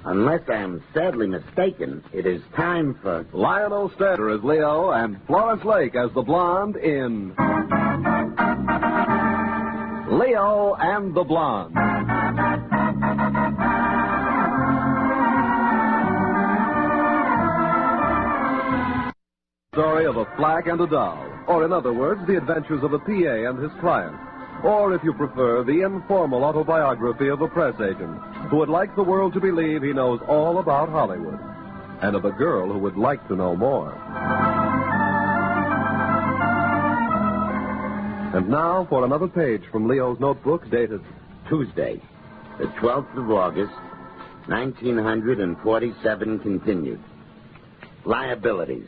Unless I am sadly mistaken, it is time for... Lionel Stater as Leo and Florence Lake as the blonde in Leo and the Blonde. Story of a flack and a doll, or in other words, the adventures of a PA and his client. Or, if you prefer, the informal autobiography of a press agent who would like the world to believe he knows all about Hollywood, and of a girl who would like to know more. And now for another page from Leo's notebook dated Tuesday, the 12th of August, 1947, continued. Liabilities.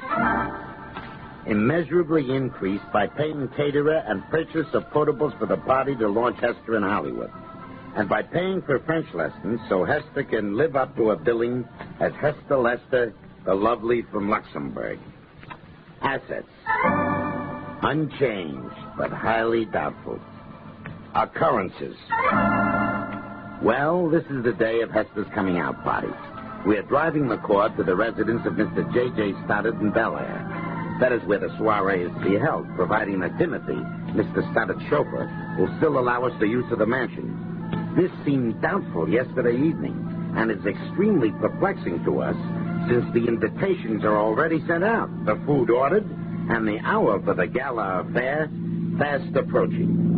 Immeasurably increased by paying caterer and purchase of potables for the party to launch Hester in Hollywood. And by paying for French lessons so Hester can live up to a billing as Hester Lester, the lovely from Luxembourg. Assets. Unchanged, but highly doubtful. Occurrences. Well, this is the day of Hester's coming out party. We are driving the court to the residence of Mr. J.J. Stoddard in Bel Air. That is where the soiree is to be held, providing that Timothy, Mr. Stoddard's chauffeur, will still allow us the use of the mansion. This seemed doubtful yesterday evening, and is extremely perplexing to us since the invitations are already sent out, the food ordered, and the hour for the gala affair fast approaching.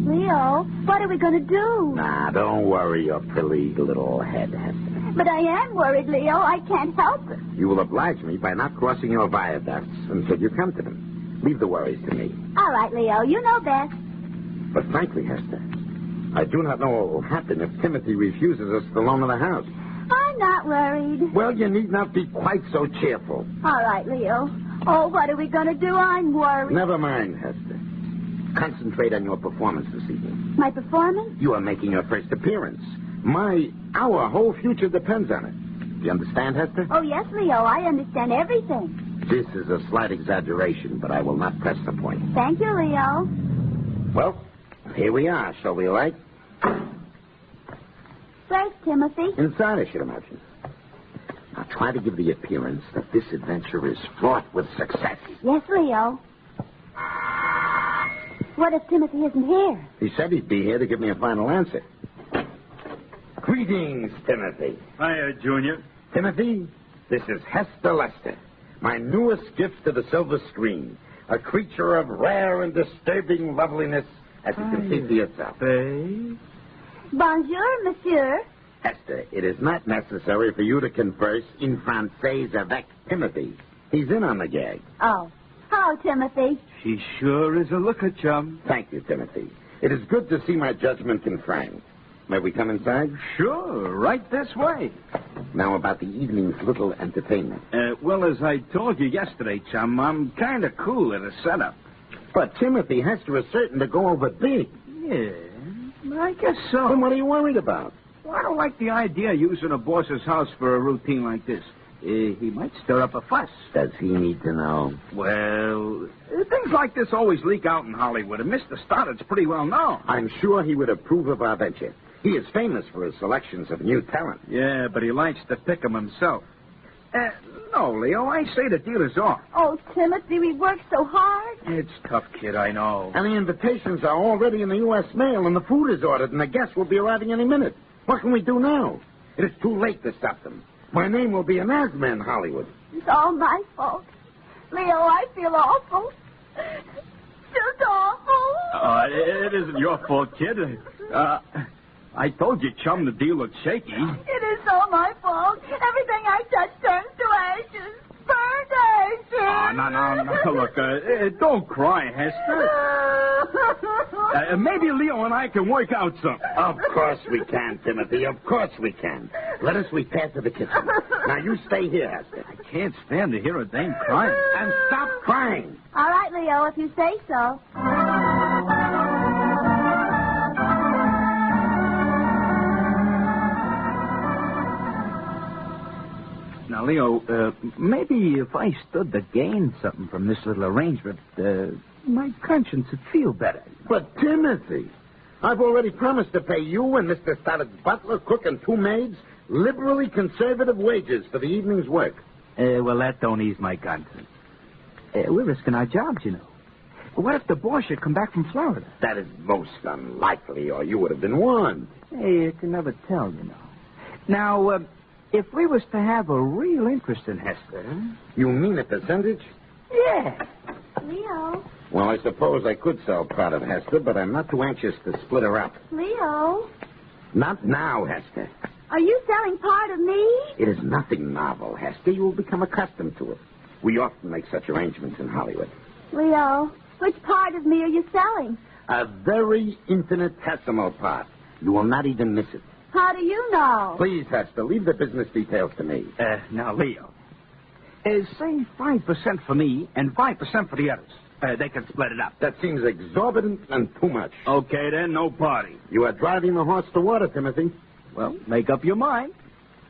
Leo, what are we going to do? Nah, don't worry your silly little head, Hester. But I am worried, Leo. I can't help it. You will oblige me by not crossing your viaducts until you come to them. Leave the worries to me. All right, Leo. You know best. But frankly, Hester, I do not know what will happen if Timothy refuses us the loan of the house. I'm not worried. Well, you need not be quite so cheerful. All right, Leo. Oh, what are we going to do? I'm worried. Never mind, Hester. Concentrate on your performance this evening. My performance? You are making your first appearance. Our whole future depends on it. Do you understand, Hester? Oh, yes, Leo. I understand everything. This is a slight exaggeration, but I will not press the point. Thank you, Leo. Well, here we are, shall we, like? Where's Timothy? Inside, I should imagine. Now, try to give the appearance that this adventure is fraught with success. Yes, Leo. What if Timothy isn't here? He said he'd be here to give me a final answer. Greetings, Timothy. Hiya, Junior. Timothy, this is Hester Lester, my newest gift to the silver screen, a creature of rare and disturbing loveliness, as you can see for yourself. Bonjour, monsieur. Hester, it is not necessary for you to converse in Francais avec Timothy. He's in on the gag. Oh. Hello, Timothy. She sure is a looker, chum. Thank you, Timothy. It is good to see my judgment confirmed. May we come inside? Sure, right this way. Now about the evening's little entertainment. Well, as I told you yesterday, chum, I'm kind of cool at a setup. But, Timothy, Hester is certain to go over big. Yeah, I guess so. Then what are you worried about? Well, I don't like the idea of using a boss's house for a routine like this. He might stir up a fuss. Does he need to know? Well, things like this always leak out in Hollywood, and Mr. Stoddard's pretty well known. I'm sure he would approve of our venture. He is famous for his selections of new talent. Yeah, but he likes to pick 'em himself. No, Leo, I say the deal is off. Oh, Timothy, we worked so hard. It's tough, kid, I know. And the invitations are already in the U.S. mail, and the food is ordered, and the guests will be arriving any minute. What can we do now? It is too late to stop them. My name will be an asthma in Hollywood. It's all my fault. Leo, I feel awful. Just awful. It isn't your fault, kid. I told you, chum, the deal looked shaky. It is all my fault. Everything I touch turns to ashes. Burned ashes. Oh, no. Look, don't cry, Hester. Maybe Leo and I can work out something. Of course we can, Timothy. Of course we can. Let us repair to the kitchen. Now, you stay here, Hester. I can't stand to hear a dame crying. And stop crying. All right, Leo, if you say so. Now, Leo, maybe if I stood to gain something from this little arrangement, my conscience would feel better. But, Timothy, I've already promised to pay you and Mr. Stoddart's butler, cook, and 2 maids liberally conservative wages for the evening's work. Well, that don't ease my conscience. We're risking our jobs, you know. What if the boss should come back from Florida? That is most unlikely, or you would have been warned. Hey, you can never tell, you know. Now, if we was to have a real interest in Hester... Huh? You mean a percentage? Yeah. Leo. Well, I suppose I could sell part of Hester, but I'm not too anxious to split her up. Leo. Not now, Hester. Are you selling part of me? It is nothing novel, Hester. You will become accustomed to it. We often make such arrangements in Hollywood. Leo, which part of me are you selling? A very infinitesimal part. You will not even miss it. How do you know? Please, Hester, leave the business details to me. Now, Leo, say 5% for me and 5% for the others. They can split it up. That seems exorbitant and too much. Okay, then, no party. You are driving the horse to water, Timothy. Well, make up your mind.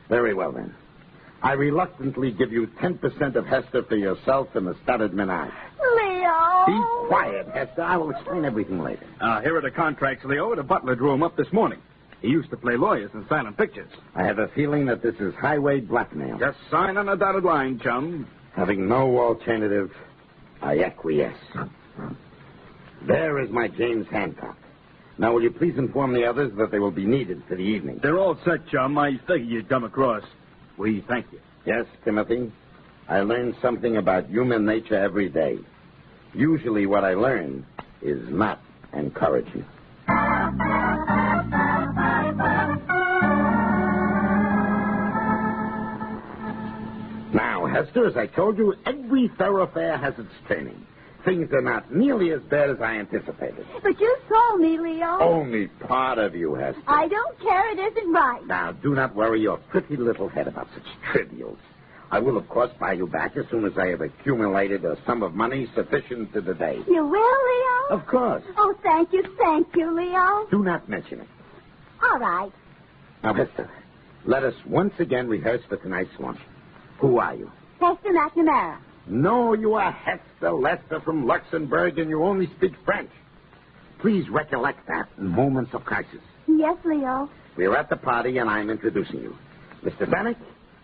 Very well, then. I reluctantly give you 10% of Hester for yourself and the Stoddard menage. Leo! Be quiet, Hester. I will explain everything later. Here are the contracts, Leo. The butler drew them up this morning. He used to play lawyers in silent pictures. I have a feeling that this is highway blackmail. Just sign on a dotted line, chum. Having no alternative, I acquiesce. There is my James Hancock. Now, will you please inform the others that they will be needed for the evening? They're all set, chum. I figured you'd come across. We thank you. Yes, Timothy. I learn something about human nature every day. Usually what I learn is not encouraging. Now, Hester, as I told you, every thoroughfare has its training. Things are not nearly as bad as I anticipated. But you told me, Leo. Only part of you, Hester. I don't care. It isn't right. Now, do not worry your pretty little head about such trivials. I will, of course, buy you back as soon as I have accumulated a sum of money sufficient to the day. You will, Leo? Of course. Oh, thank you, Leo. Do not mention it. All right. Now, Hester, let us once again rehearse for tonight's lunch. Who are you? Hester McNamara. No, you are Hester Lester from Luxembourg, and you only speak French. Please recollect that in moments of crisis. Yes, Leo. We are at the party, and I'm introducing you. Mr. Zanuck,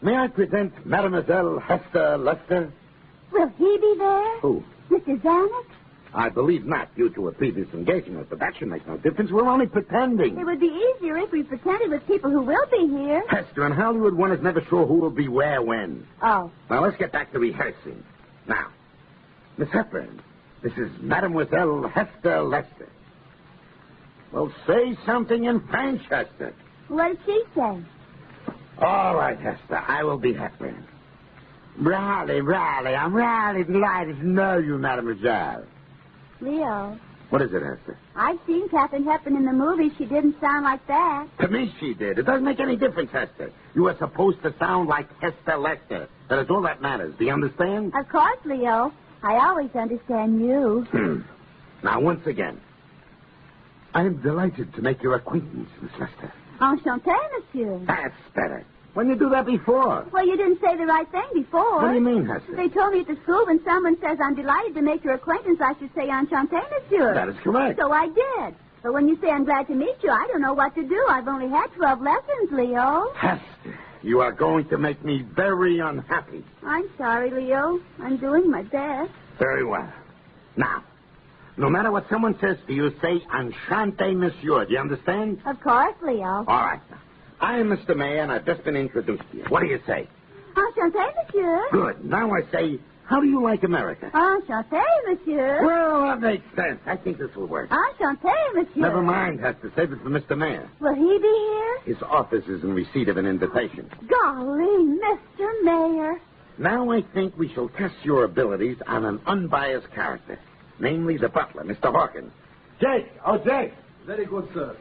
may I present Mademoiselle Hester Lester? Will he be there? Who? Mr. Zanuck? I believe not, due to a previous engagement, but that should make no difference. We're only pretending. It would be easier if we pretended with people who will be here. Hester, in Hollywood, one is never sure who will be where when. Oh. Now, let's get back to rehearsing. Now, Miss Hepburn, this is Mademoiselle Hester Lester. Well, say something in French, Hester. What did she say? All right, Hester, I will be Hepburn. Riley, I'm really delighted to know you, Mademoiselle. Leo, What is it, Hester? I've seen Captain Hepburn in the movie. She didn't sound like that. To me, she did. It doesn't make any difference, Hester. You are supposed to sound like Hester Lester. That is all that matters. Do you understand? Of course, Leo. I always understand you. Now, once again, I am delighted to make your acquaintance, Miss Lester. Enchanté, monsieur. That's better. When you do that before? Well, you didn't say the right thing before. What do you mean, Hester? They told me at the school when someone says I'm delighted to make your acquaintance, I should say enchanté, monsieur. That is correct. So I did. But when you say I'm glad to meet you, I don't know what to do. I've only had 12 lessons, Leo. Hester, you are going to make me very unhappy. I'm sorry, Leo. I'm doing my best. Very well. Now, no matter what someone says to you, say enchanté, monsieur. Do you understand? Of course, Leo. All right. I am Mr. Mayor, and I've just been introduced to you. What do you say? Enchanté, monsieur. Good. Now I say, how do you like America? Enchanté, monsieur. Well, that makes sense. I think this will work. Enchanté, monsieur. Never mind, Hester. Save it for Mr. Mayor. Will he be here? His office is in receipt of an invitation. Golly, Mr. Mayor. Now I think we shall test your abilities on an unbiased character, namely the butler, Mr. Hawkins. Jake! Oh, Jake! Very good, sir.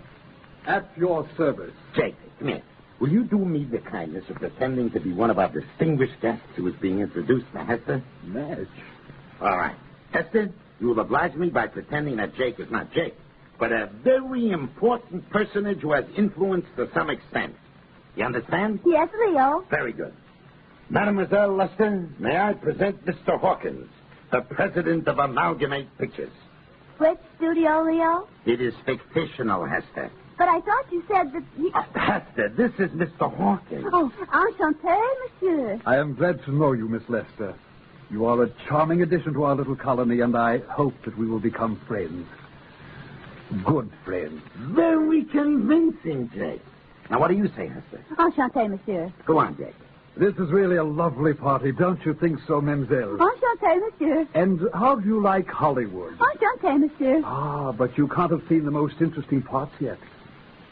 At your service. Jake, come here. Will you do me the kindness of pretending to be one of our distinguished guests who is being introduced to Hester? Madge. All right. Hester, you will oblige me by pretending that Jake is not Jake, but a very important personage who has influence to some extent. You understand? Yes, Leo. Very good. Mademoiselle Lester, may I present Mr. Hawkins, the president of Amalgamate Pictures. Which studio, Leo? It is fictional, Hester. But I thought you said that he... Hester, this is Mr. Hawkins. Oh, enchanté, monsieur. I am glad to know you, Miss Lester. You are a charming addition to our little colony, and I hope that we will become friends. Good friends. Very convincing, Jake. Now, what do you say, Hester? Enchanté, monsieur. Go on, Jake. This is really a lovely party, don't you think so, Menzel? Enchanté, monsieur. And how do you like Hollywood? Enchanté, monsieur. Ah, but you can't have seen the most interesting parts yet.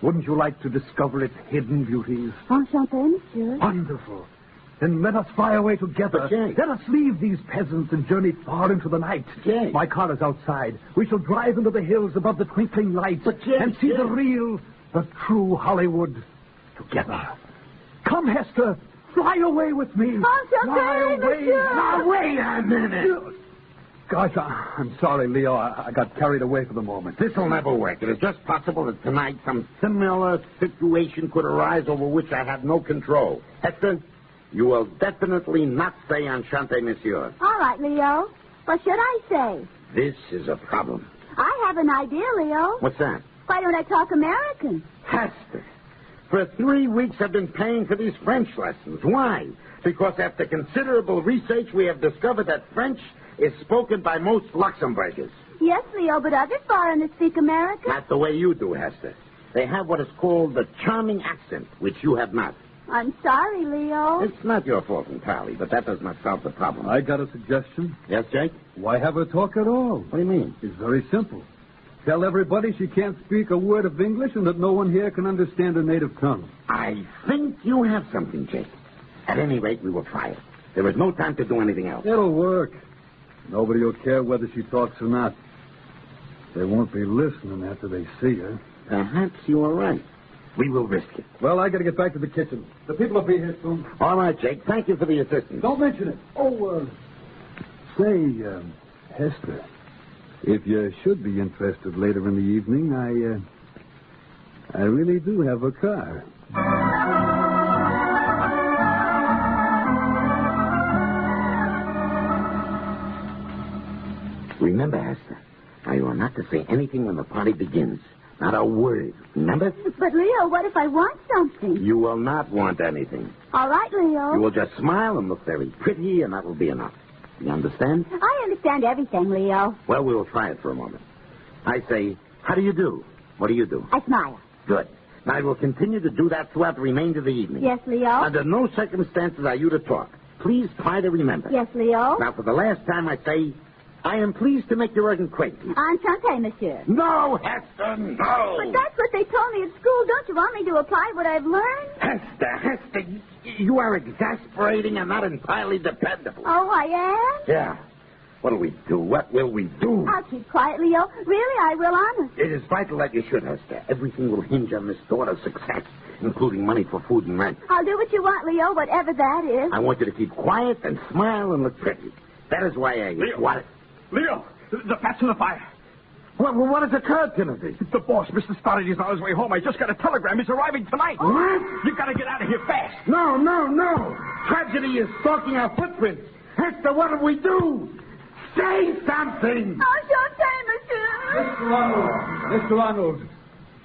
Wouldn't you like to discover its hidden beauties? Enchanté, monsieur. Wonderful. Then let us fly away together. But, Jake. Let us leave these peasants and journey far into the night. Jake. My car is outside. We shall drive into the hills above the twinkling lights But, Jake, and see Jake. the true Hollywood together. Come, Hester. Fly away with me. Enchanté, Fly away. monsieur. Now, wait a minute. Gosh, I'm sorry, Leo. I got carried away for the moment. This'll never work. It is just possible that tonight some similar situation could arise over which I have no control. Hester, you will definitely not say enchanté, monsieur. All right, Leo. What should I say? This is a problem. I have an idea, Leo. What's that? Why don't I talk American? Hester, for 3 weeks I've been paying for these French lessons. Why? Because after considerable research we have discovered that French is spoken by most Luxembourgers. Yes, Leo, but other foreigners speak American. Not the way you do, Hester. They have what is called the charming accent, which you have not. I'm sorry, Leo. It's not your fault entirely, but that does not solve the problem. I got a suggestion. Yes, Jake? Why have her talk at all? What do you mean? It's very simple. Tell everybody she can't speak a word of English and that no one here can understand her native tongue. I think you have something, Jake. At any rate, we will try it. There is no time to do anything else. It'll work. Nobody will care whether she talks or not. They won't be listening after they see her. Perhaps you are right. We will risk it. Well, I got to get back to the kitchen. The people will be here soon. All right, Jake. Thank you for the assistance. Don't mention it. Oh, say, Hester, if you should be interested later in the evening, I really do have a car. Remember, Hester, now you are not to say anything when the party begins. Not a word. Remember? But, Leo, what if I want something? You will not want anything. All right, Leo. You will just smile and look very pretty, and that will be enough. You understand? I understand everything, Leo. Well, we will try it for a moment. I say, how do you do? What do you do? I smile. Good. Now, I will continue to do that throughout the remainder of the evening. Yes, Leo. Under no circumstances are you to talk. Please try to remember. Yes, Leo. Now, for the last time, I say, I am pleased to make your acquaintance. Enchanté, monsieur. No, Hester, no. But that's what they told me at school. Don't you want me to apply what I've learned? Hester, you are exasperating and not entirely dependable. Oh, I am? Yeah. What'll we do? What will we do? I'll keep quiet, Leo. Really, I will, honest. It is vital that you should, Hester. Everything will hinge on this daughter's success, including money for food and rent. I'll do what you want, Leo, whatever that is. I want you to keep quiet and smile and look pretty. That is why I... Leo. What? Leo, the fat's in the fire. What has occurred, Timothy? The boss, Mr. Stoddard, is on his way home. I just got a telegram. He's arriving tonight. What? You got to get out of here fast. No. Tragedy is stalking our footprints. Hester, what do we do? Say something! Enchanté, monsieur. Mr. Arnold,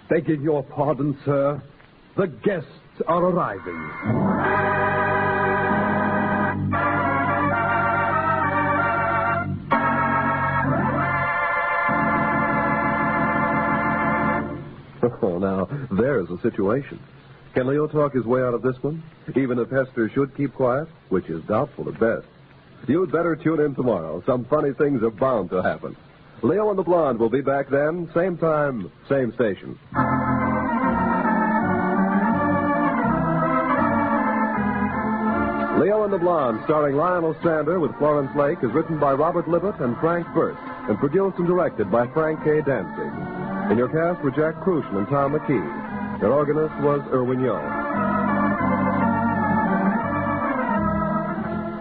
begging your pardon, sir. The guests are arriving. Oh, now, there's a situation. Can Leo talk his way out of this one? Even if Hester should keep quiet, which is doubtful at best. You'd better tune in tomorrow. Some funny things are bound to happen. Leo and the Blonde will be back then, same time, same station. Leo and the Blonde, starring Lionel Sander with Florence Lake, is written by Robert Libet and Frank Burt, and produced and directed by Frank K. Danzig. In your cast were Jack Crucian and Tom McKee. Their organist was Irwin Young.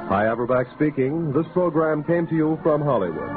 Hi, Averback speaking. This program came to you from Hollywood.